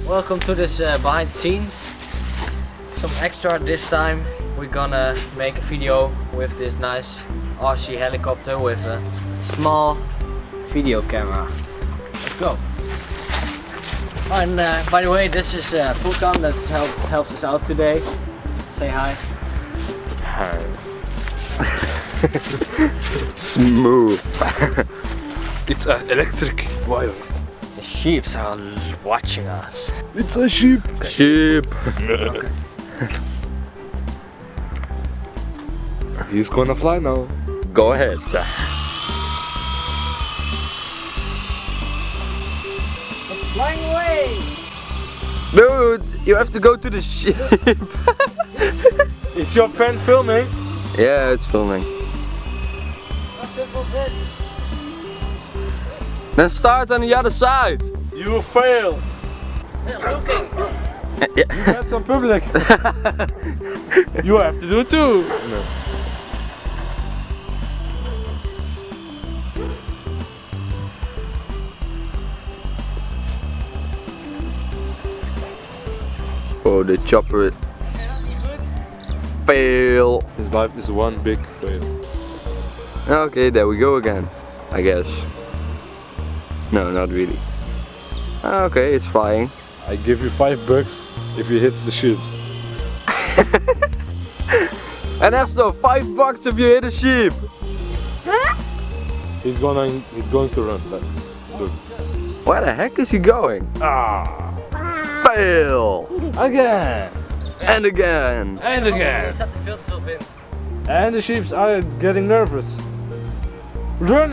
welcome to this behind the scenes. Some extra this time. We're gonna make a video with this nice RC helicopter with a small video camera. Let's go. And by the way, this is Fulkan that helps us out today. Say hi. Hi. Smooth. It's an electric wire. The sheep are watching us. It's a sheep. Okay. Sheep. Okay. He's gonna fly now. Go ahead. It's flying away! Dude, you have to go to the sheep. Is your pen filming? Yeah, it's filming. Then start on the other side. You failed. Looking. Yeah. You had some public. You have to do it too. No. Oh, the chopper. Fail. His life is one big fail. Okay, there we go again, I guess. No, not really. Okay, it's flying. I give you $5 if he hits the ships. And that's no $5 if you hit a sheep. He's going to run. But look. Where the heck is he going? Ah! Fail. Again! And again. And again! Zet de filters op in. And the sheep are getting nervous. Run!